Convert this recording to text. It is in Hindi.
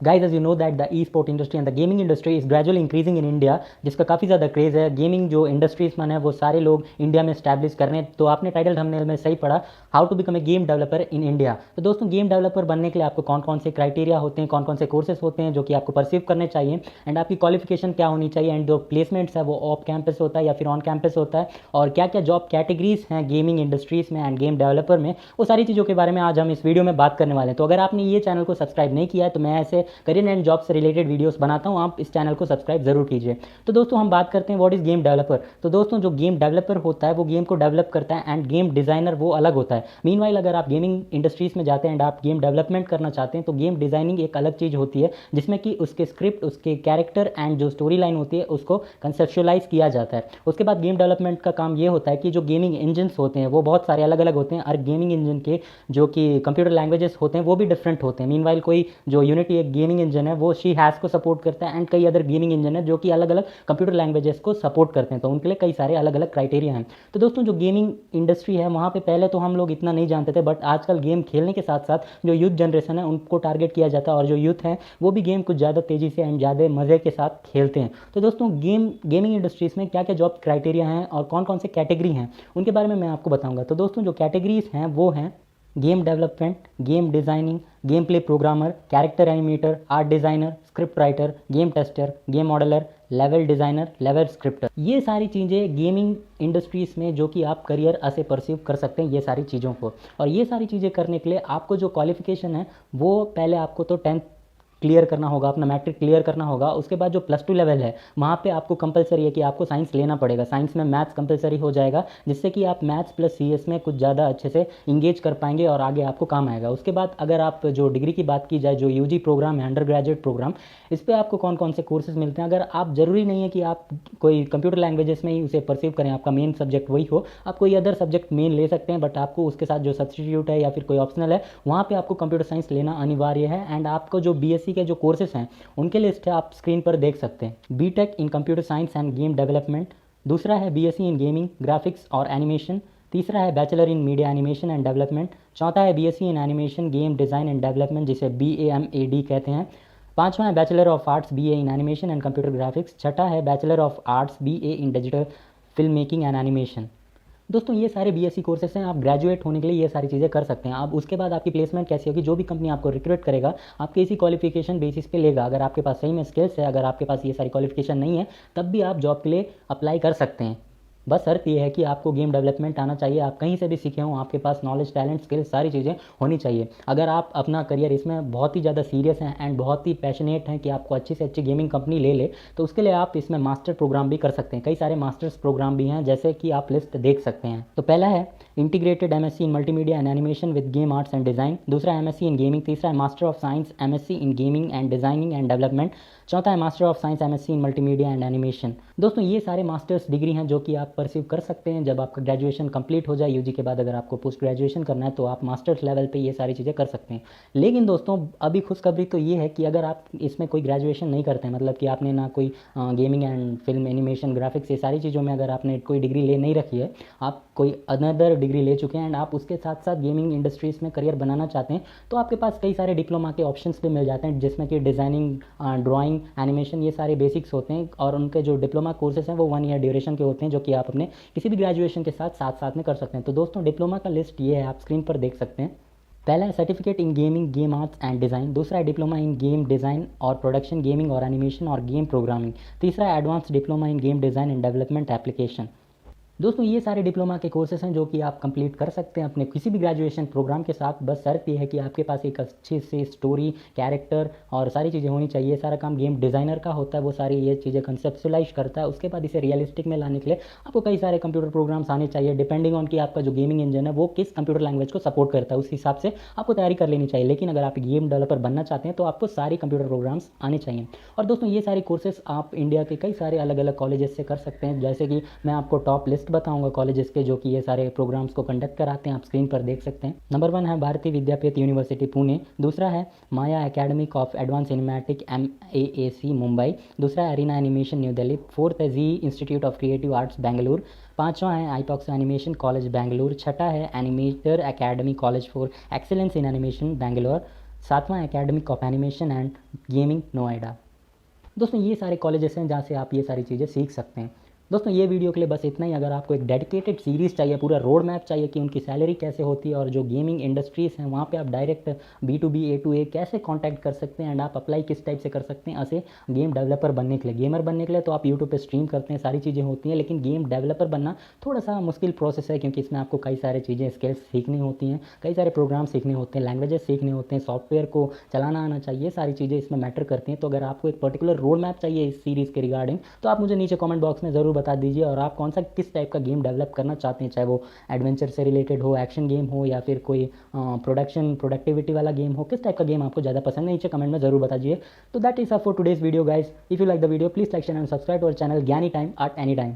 Guys as you know that the e sport industry and the gaming industry is gradually increasing in India, जिसका काफ़ी ज़्यादा क्रेज़ है। गेमिंग जो इंडस्ट्रीज मन है वो सारे लोग इंडिया में स्टैब्लिश कर रहे हैं। तो आपने टाइटल थंबनेल में सही पढ़ा, how to become a game developer in India. तो दोस्तों गेम डेवलपर बनने के लिए आपको कौन कौन से क्राइटेरिया होते हैं, कौन कौन से कोर्सेज होते हैं जो कि आपको परसीव करने चाहिए, एंड आपकी क्वालिफिकेशन क्या होनी चाहिए, एंड जो प्लेसमेंट्स है वो ऑफ कैंपस होता है या फिर ऑन कैंपस होता है, और क्या क्या जॉब कैटेगरीज हैं गेमिंग इंडस्ट्रीज में एंड गेम डेवलपर में, वो सारी चीज़ों के बारे में आज हम इस वीडियो में बात करने वाले हैं। तो अगर आपने ये चैनल को सब्सक्राइब नहीं किया है तो मैं ऐसे करियर एंड जॉब से रिलेटेड वीडियोस बनाता हूँ, आप इस चैनल को सब्सक्राइब जरूर कीजिए। तो दोस्तों हम बात करते हैं व्हाट इज गेम डेवलपर। तो दोस्तों जो गेम डेवलपर होता है वो गेम को डेवलप करता है, एंड गेम डिजाइनर वो अलग होता है। मीनवाइल अगर आप गेमिंग इंडस्ट्रीज में जाते हैं एंड आप गेम डेवलपमेंट करना चाहते हैं तो गेम डिजाइनिंग एक अलग चीज़ होती है, जिसमें कि उसके स्क्रिप्ट, उसके कैरेक्टर एंड जो स्टोरी लाइन होती है उसको कंसेप्चुअलाइज किया जाता है। उसके बाद गेम डेवलपमेंट का काम ये होता है कि जो गेमिंग इंजन्स होते हैं वो बहुत सारे अलग अलग होते हैं, और गेमिंग इंजन के जो कि कंप्यूटर लैंग्वेजेस होते हैं वो भी डिफरेंट होते हैं। मीनवाइल कोई जो यूनिटी एक गेमिंग इंजन है वो शी हैज़ को सपोर्ट करता है, एंड कई अदर गेमिंग इंजन है जो कि अलग अलग कंप्यूटर लैंग्वेजेस को सपोर्ट करते हैं। तो उनके लिए कई सारे अलग अलग क्राइटेरिया हैं। तो दोस्तों जो गेमिंग इंडस्ट्री है वहाँ पे पहले तो हम लोग इतना नहीं जानते थे, बट आजकल गेम खेलने के साथ साथ जो यूथ जनरेशन है उनको टारगेट किया जाता है, और जो यूथ है वो भी गेम कुछ ज़्यादा तेज़ी से एंड ज़्यादा मज़े के साथ खेलते हैं। तो दोस्तों गेमिंग इंडस्ट्रीज़ में क्या क्या जॉब क्राइटेरिया हैं और कौन कौन से कैटेगरी हैं उनके बारे में मैं आपको बताऊंगा। तो दोस्तों जो कैटेगरीज हैं वो हैं game development, game designing, game play programmer, character animator, art designer, script writer, game tester, game modeler, level designer, level scripter. ये सारी चीज़ें गेमिंग इंडस्ट्रीज़ में जो कि आप करियर ऐसे परसीव कर सकते हैं ये सारी चीज़ों को। और ये सारी चीज़ें करने के लिए आपको जो क्वालिफिकेशन है वो पहले आपको तो 10th क्लियर करना होगा, अपना मैट्रिक क्लियर करना होगा। उसके बाद जो +2 लेवल है वहाँ पे आपको कंपलसरी है कि आपको साइंस लेना पड़ेगा। साइंस में मैथ्स कंपलसरी हो जाएगा, जिससे कि आप मैथ्स प्लस CS में कुछ ज़्यादा अच्छे से इंगेज कर पाएंगे और आगे आपको काम आएगा। उसके बाद अगर आप जो डिग्री की बात की जाए, जो UG प्रोग्राम है, अंडर ग्रेजुएट प्रोग्राम, इस पर आपको कौन कौन से कोर्सेज मिलते हैं। अगर आप ज़रूरी नहीं है कि आप कोई कंप्यूटर लैंग्वेजेस में ही उसे परसीव करें, आपका मेन सब्जेक्ट वही हो, आप कोई अदर सब्जेक्ट मेन ले सकते हैं, बट आपको उसके साथ जो सब्सटीट्यूट है या फिर कोई ऑप्शनल है वहाँ पर आपको कंप्यूटर साइंस लेना अनिवार्य है। एंड आपको जो BSc के जो कोर्सेज हैं उनके लिस्ट है आप स्क्रीन पर देख सकते हैं। BTech in computer science and game development, दूसरा है BSc इन गेमिंग ग्राफिक्स और एनिमेशन, तीसरा है bachelor in media animation and development, चौथा है BSc in animation game design and development जिसे BAMAD कहते हैं, पांचवा है bachelor of arts BA in animation and computer graphics, छठा है bachelor of arts BA in digital film making and animation. दोस्तों ये सारे BSc कोर्सेस हैं, आप ग्रेजुएट होने के लिए ये सारी चीज़ें कर सकते हैं। अब उसके बाद आपकी प्लेसमेंट कैसी होगी, जो भी कंपनी आपको रिक्रूट करेगा आपके इसी क्वालिफिकेशन बेसिस पे लेगा। अगर आपके पास सही में स्किल्स है, अगर आपके पास ये सारी क्वालिफिकेशन नहीं है, तब भी आप जॉब के लिए अप्लाई कर सकते हैं। बस शर्त ये है कि आपको गेम डेवलपमेंट आना चाहिए, आप कहीं से भी सीखे हों, आपके पास नॉलेज, टैलेंट, स्किल्स सारी चीज़ें होनी चाहिए। अगर आप अपना करियर इसमें बहुत ही ज़्यादा सीरियस हैं एंड बहुत ही पैशनेट हैं कि आपको अच्छी से अच्छी गेमिंग कंपनी ले ले, तो उसके लिए आप इसमें मास्टर प्रोग्राम भी कर सकते हैं। कई सारे मास्टर्स प्रोग्राम भी हैं, जैसे कि आप लिस्ट देख सकते हैं। तो पहला है integrated MSc in multimedia and animation with game arts and design, दूसरा MSc इन गेमिंग, तीसरा है master of science MSc in gaming and designing and development, चौथा है master of science MSc in multimedia and animation. दोस्तों ये सारे मास्टर्स डिग्री हैं जो कि आप परसीव कर सकते हैं जब आपका ग्रेजुएशन कंप्लीट हो जाए। UG के बाद अगर आपको पोस्ट ग्रेजुएशन करना है तो आप मास्टर्स लेवल पे ये सारी चीज़ें कर सकते हैं। लेकिन दोस्तों अभी खुशखबरी तो ये है कि अगर आप इसमें कोई ग्रेजुएशन नहीं करते हैं, मतलब कि आपने ना कोई gaming and film animation graphics ये सारी चीज़ों में अगर आपने कोई डिग्री ले नहीं रखी है, आप कोई अनदर डिग्री ले चुके हैं एंड आप उसके साथ साथ गेमिंग इंडस्ट्रीज़ में करियर बनाना चाहते हैं, तो आपके पास कई सारे डिप्लोमा के ऑप्शंस भी मिल जाते हैं, जिसमें कि डिज़ाइनिंग, ड्राइंग, एनिमेशन, ये सारे बेसिक्स होते हैं। और उनके जो डिप्लोमा कोर्सेज हैं वो 1 ईयर ड्यूरेशन के होते हैं, जो कि आप अपने किसी भी ग्रेजुएशन के साथ साथ में कर सकते हैं। तो दोस्तों डिप्लोमा का लिस्ट ये है, आप स्क्रीन पर देख सकते हैं। पहला है certificate in gaming, game arts and design, दूसरा है डिप्लोमा इन गेम डिज़ाइन और प्रोडक्शन, गेमिंग और एनिमेशन और गेम प्रोग्रामिंग, तीसरा है advance diploma in game design and development application. दोस्तों ये सारे डिप्लोमा के कोर्सेज हैं जो कि आप कंप्लीट कर सकते हैं अपने किसी भी ग्रेजुएशन प्रोग्राम के साथ। बस शर्त ये है कि आपके पास एक अच्छी सी स्टोरी, कैरेक्टर और सारी चीज़ें होनी चाहिए। सारा काम गेम डिज़ाइनर का होता है, वो सारी ये चीज़ें कंसेप्चुलाइज करता है। उसके बाद इसे रियलिस्टिक में लाने के लिए आपको कई सारे कंप्यूटर प्रोग्राम्स आने चाहिए, डिपेंडिंग ऑन कि आपका जो गेमिंग इंजन है वो किस कंप्यूटर लैंग्वेज को सपोर्ट करता है, उस हिसाब से आपको तैयारी कर लेनी चाहिए। लेकिन अगर आप गेम डेवलपर बनना चाहते हैं तो आपको सारी कंप्यूटर प्रोग्राम्स आने चाहिए। और दोस्तों ये सारे कोर्सेज आप इंडिया के कई सारे अलग अलग कॉलेजेस से कर सकते हैं, जैसे कि मैं आपको टॉप लिस्ट बताऊँगा कॉलेजेस के जो कि ये सारे प्रोग्राम्स को कंडक्ट कराते हैं, आप स्क्रीन पर देख सकते हैं। नंबर 1 है भारतीय विद्यापीठ यूनिवर्सिटी पुणे, दूसरा है Maya academic of advance cinematic MAAC Mumbai, दूसरा है Arena Animation New Delhi, fourth है Zee institute of creative arts Bengaluru, पांचवा है आईपॉक्स एनिमेशन कॉलेज बेंगलुरु, छठा है animator academy college for excellence in animation Bangalore, 7वां academic of animation and gaming Noida. दोस्तों ये सारे कॉलेजेस हैं जहाँ से आप ये सारी चीज़ें सीख सकते हैं। दोस्तों ये वीडियो के लिए बस इतना ही। अगर आपको एक डेडिकेटेड सीरीज़ चाहिए, पूरा रोड मैप चाहिए कि उनकी सैलरी कैसे होती है और जो गेमिंग इंडस्ट्रीज़ हैं वहाँ पे आप डायरेक्ट B2B A2A कैसे कांटेक्ट कर सकते हैं एंड आप अप्लाई किस टाइप से कर सकते हैं ऐसे गेम डेवलपर बनने के लिए, गेमर बनने के लिए तो आप यूट्यूब पे स्ट्रीम करते हैं, सारी चीज़ें होती हैं, लेकिन गेम डेवलपर बनना थोड़ा सा मुश्किल प्रोसेस है क्योंकि इसमें आपको कई सारी चीज़ें स्किल्स सीखनी होती हैं, कई सारे प्रोग्राम सीखने होते हैं, लैंग्वेजेस सीखने होते हैं, सॉफ्टवेयर को चलाना आना चाहिए, सारी चीज़ें इसमें मैटर करती हैं। तो अगर आपको एक पर्टिकुलर रोड मैप चाहिए इस सीरीज़ के रिगार्डिंग तो आप मुझे नीचे कमेंट बॉक्स में ज़रूर बता दीजिए और आप कौन सा किस टाइप का गेम डेवलप करना चाहते हैं, चाहे वो एडवेंचर से रिलेटेड हो, एक्शन गेम हो या फिर कोई प्रोडक्टिविटी वाला गेम हो, किस टाइप का गेम आपको ज़्यादा पसंद है नीचे कमेंट में ज़रूर बताइए। तो that is for today's video guys. If you like the video please like share and subscribe our channel ज्ञानी टाइम एट एनी टाइम।